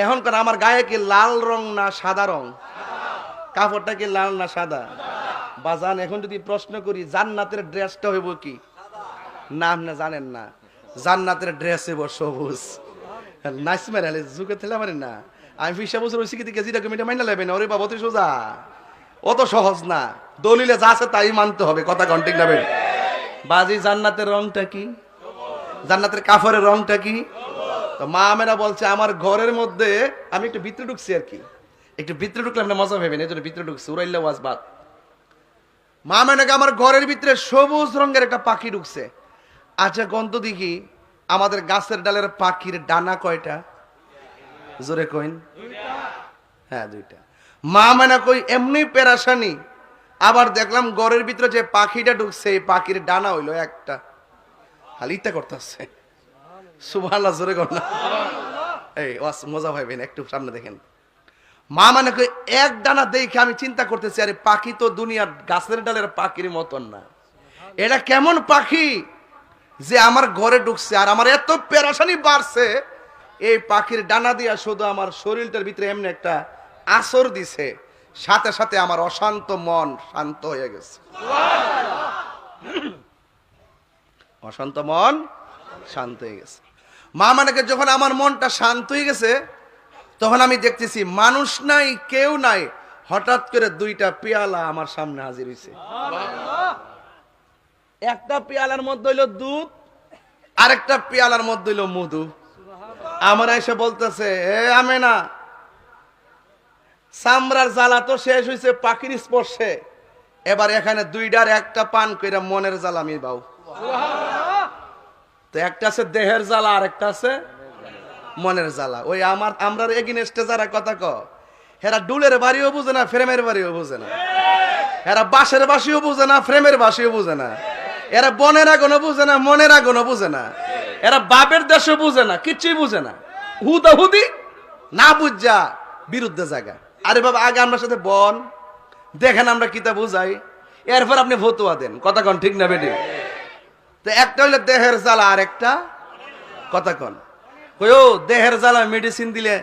এখনকার আমার গায়ে কি লাল রং না সাদা রং? কাপড়টা কি লাল না সাদা? বাজান এখন যদি প্রশ্ন করি জান্নাতের ড্রেসটা হইব কি? নাম না জানেন না, জান্নাতের ড্রেস হইব সবুজ। নাইসমের আলে যুগে থেলে মানে না, আমি 20 বছর হইছি কি কেজি ডকুমেন্টে মাইনা লেবেন? ওরে বাবা তুই সোজা, অত সহজ না। দলিলে যা আছে তাই মানতে হবে, কথা কন্টিক নেবে। বাজি জান্নাতের রংটা কি? জান্নাতের কাপড়ের রংটা কি? তো মা আমেনা বলছে আমার ঘরের মধ্যে আমি একটু ভিতরে ঢুকছি আর কি, একটু ভিতরে ঢুকলে আপনি মজা পাবেন, এই জন্য ভিতরে ঢুকছি। উড়াইল্লা ওয়াজ বাদ। মা আমেনাকে আমার ঘরের ভিতরে সবুজ রঙের একটা পাখি ঢুকছে। আচ্ছা গন্ত দেখি আমাদের গাছের ডালের পাখির ডানা কয়টা? জোরে কইন। হ্যাঁ, দুইটা। মা আমেনা কই এমনি পেরাশানি, আবার দেখলাম ঘরের ভিতরে যে পাখিটা ঢুকছে এই পাখির ডানা হইলো একটা। খালি ইত্যা করতেছে সুবহানাল্লাহ, জোরে কর না। এই ওয়াস মজা পাইবেন, একটু সামনে দেখেন। মা মানে এক ডানা দেখে আমি চিন্তা করতেছি আরে পাখি তো দুনিয়ার গাছের ডালের পাখির মতন না, এটা কেমন পাখি যে আমার ঘরে ঢুকছে আর আমার এত পেরেশানি বাড়ছে। এই পাখির ডানা দিয়া শুধু আমার শরীরটার ভিতরে এমনি একটা আসর দিছে, সাথে সাথে আমার অশান্ত মন শান্ত হয়ে গেছে। অশান্ত মন শান্ত হয়ে গেছে। মা মানে যখন আমার মনটা শান্ত হয়ে গেছে তখন আমি দেখতেছি মানুষ নাই, কেউ নাই, হঠাৎ করে দুইটা পেয়ালা আমার সামনে হাজির হয়েছে। একটা পেয়ালার মধ্যে হইলো দুধ, আরেকটা পেয়ালার মধ্যে হইলো মধু। আমার এসে বলতেছে এ আমেনা, চামড়ার জ্বালা তো শেষ হয়েছে পাখির স্পর্শে, এবার এখানে দুইটার একটা পান কইরা মনের জ্বালা মিবাও। তো একটা আছে দেহের জ্বালা আর একটা আছে মনের জ্বালা। ওই আমরা এগিনেস্টে যারা কথা ক, হেরা ডুলের বাড়িও বুঝে না, ফ্রেমের বাড়িও বুঝে না, এরা বাঁশের বাসিও বুঝে না, ফ্রেমের বাসিও বুঝে না, এরা বনের আগুনও বুঝে না, মনের আগুনও বুঝে না, এরা বাপের দেশও বুঝে না, কিচ্ছুই বুঝে না। হুদা হুদি না বুঝা বিরুদ্ধে জায়গা। আরে বাবা আগে আমরা সাথে বন দেখেন আমরা কিতা বুঝাই, এরপর আপনি ফতুয়া দেন, কথা কন ঠিক না বেটি? তো একটা হইলো দেহের জ্বালা আর একটা কথা কন কইও দেহের জ্বালা মেডিসিন দিলে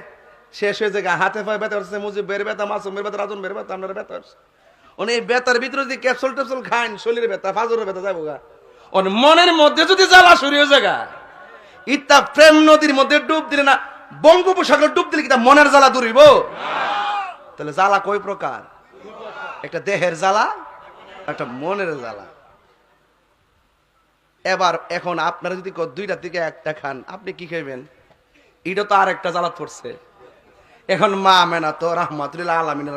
শেষ হয়ে যায়, হাতে পায়ে ব্যথা হচ্ছে, মুজি বের ব্যথা, মাসুমের ব্যথা, রাজন বের ব্যথা, আপনার ব্যথা হচ্ছে। মানে এই ব্যথার ভিতরে যদি ক্যাপসুল ট্যাপসুল খান শরীরের ব্যথা, ফাজরের ব্যথা যাবো গা। মনের মধ্যে যদি জ্বালা শুরু হয়ে যায়, ইত্যা প্রেম নদীর মধ্যে ডুব দিলে না, বঙ্গোপসাগর ডুব দিলে কিতা মনের জ্বালা দূরিব? তাহলে জ্বালা কয় প্রকার? একটা দেহের জ্বালা, একটা মনের জ্বালা। এবার এখন আপনারা যদি দুইটা থেকে একটা খান, আপনি কি খাইবেন? এটা তো আর একটা জ্বালা পড়ছে। এখন মা আমেনা তো রাহমাতুল্লিল আলামিনের